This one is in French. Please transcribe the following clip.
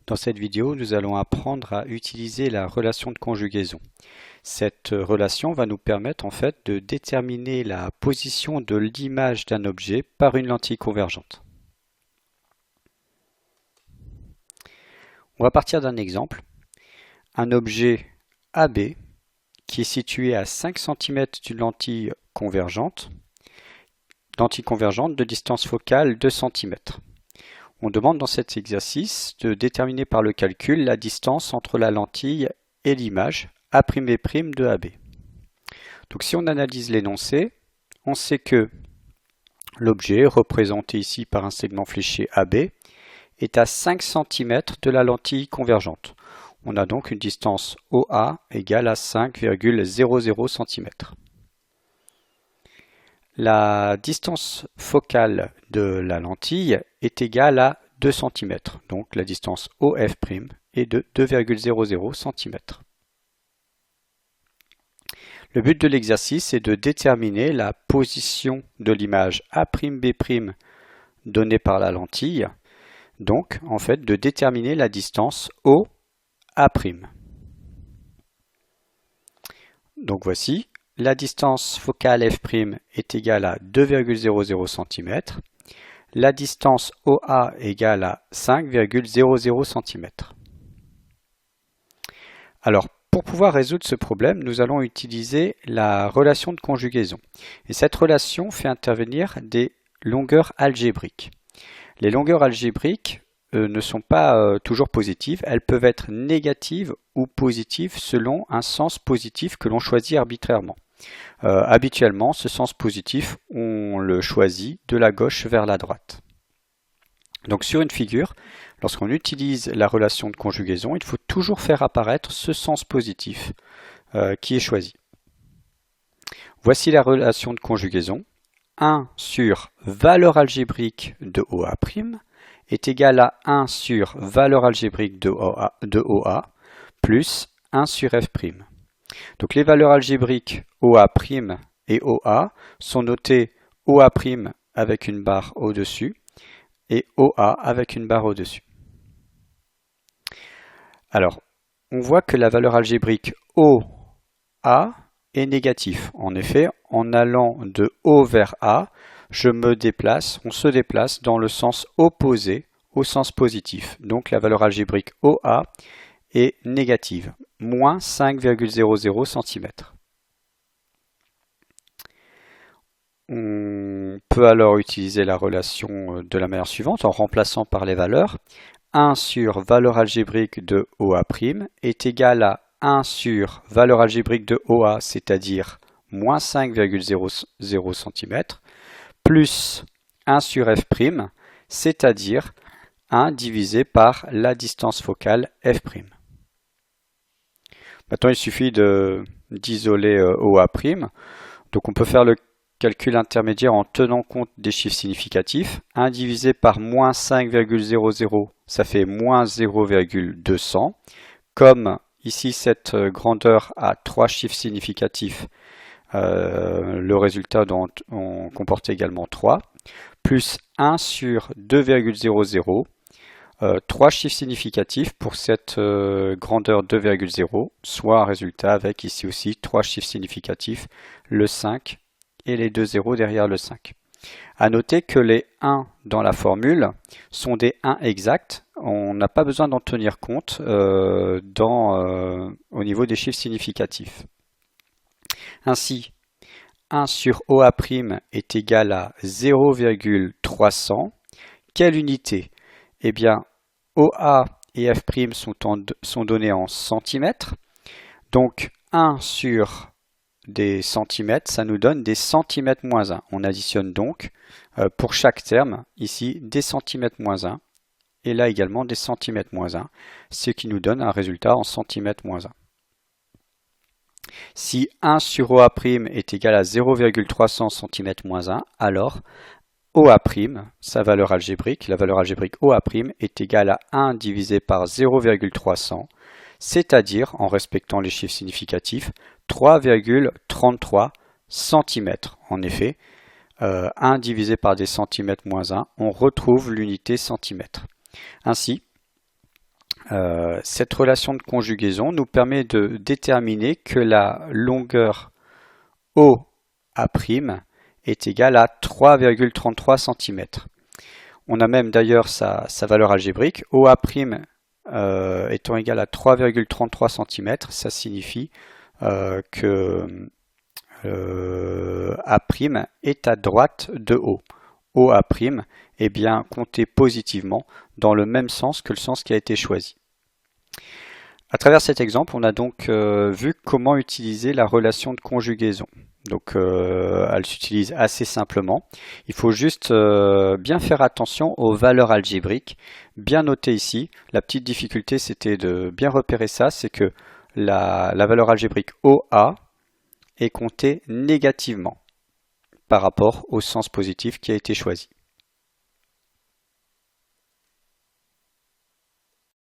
Dans cette vidéo, nous allons apprendre à utiliser la relation de conjugaison. Cette relation va nous permettre en fait de déterminer la position de l'image d'un objet par une lentille convergente. On va partir d'un exemple. Un objet AB qui est situé à 5 cm d'une lentille convergente de distance focale 2 cm. On demande dans cet exercice de déterminer par le calcul la distance entre la lentille et l'image A'B' de AB. Donc si on analyse l'énoncé, on sait que l'objet, représenté ici par un segment fléché AB, est à 5 cm de la lentille convergente. On a donc une distance OA égale à 5,00 cm. La distance focale de la lentille est égale à 2 cm, donc la distance OF' est de 2,00 cm. Le but de l'exercice est de déterminer la position de l'image A'B' donnée par la lentille, donc en fait de déterminer la distance OA'. Donc voici. La distance focale F' est égale à 2,00 cm. La distance OA égale à 5,00 cm. Alors, pour pouvoir résoudre ce problème, nous allons utiliser la relation de conjugaison. Et cette relation fait intervenir des longueurs algébriques. Les longueurs algébriques ne sont pas toujours positives, elles peuvent être négatives ou positives selon un sens positif que l'on choisit arbitrairement. Habituellement, ce sens positif, on le choisit de la gauche vers la droite. Donc sur une figure, lorsqu'on utilise la relation de conjugaison, il faut toujours faire apparaître ce sens positif qui est choisi. Voici la relation de conjugaison. 1 sur valeur algébrique de OA' est égal à 1 sur valeur algébrique de OA plus 1 sur F'. Donc les valeurs algébriques OA' et OA sont notées OA' avec une barre au-dessus et OA avec une barre au-dessus. Alors, on voit que la valeur algébrique OA est négative. En effet, en allant de O vers A, on se déplace dans le sens opposé au sens positif. Donc la valeur algébrique OA est négative, moins 5,00 cm. On peut alors utiliser la relation de la manière suivante en remplaçant par les valeurs. 1 sur valeur algébrique de OA' est égal à 1 sur valeur algébrique de OA, c'est-à-dire moins 5,00 cm, plus 1 sur F', c'est-à-dire 1 divisé par la distance focale F'. Maintenant, il suffit d'isoler OA'. Donc on peut faire le calcul intermédiaire en tenant compte des chiffres significatifs. 1 divisé par moins 5,00, ça fait moins 0,200. Comme ici cette grandeur a 3 chiffres significatifs, le résultat en comporte également 3. Plus 1 sur 2,00. 3 chiffres significatifs pour cette grandeur 2,0, soit un résultat avec ici aussi 3 chiffres significatifs, le 5 et les 2 zéros derrière le 5. A noter que les 1 dans la formule sont des 1 exacts, on n'a pas besoin d'en tenir compte au niveau des chiffres significatifs. Ainsi, 1 sur OA' est égal à 0,300. Quelle unité ? Eh bien, OA et F' sont donnés en centimètres. Donc 1 sur des centimètres, ça nous donne des centimètres moins 1. On additionne donc pour chaque terme, ici, des centimètres moins 1. Et là également des centimètres moins 1, ce qui nous donne un résultat en centimètres moins 1. Si 1 sur OA' est égal à 0,300 cm moins 1, alors OA', sa valeur algébrique, la valeur algébrique OA' est égale à 1 divisé par 0,300, c'est-à-dire, en respectant les chiffres significatifs, 3,33 cm. En effet, 1 divisé par des centimètres moins 1, on retrouve l'unité centimètre. Ainsi, Cette relation de conjugaison nous permet de déterminer que la longueur OA' est égale à 3,33 cm. On a même d'ailleurs sa valeur algébrique. OA' étant égal à 3,33 cm, ça signifie que A' est à droite de O. OA' est bien compté positivement dans le même sens que le sens qui a été choisi. À travers cet exemple, on a donc vu comment utiliser la relation de conjugaison. Donc elle s'utilise assez simplement. Il faut juste bien faire attention aux valeurs algébriques. Bien noter ici, la petite difficulté c'était de bien repérer ça, c'est que la valeur algébrique OA est comptée négativement par rapport au sens positif qui a été choisi.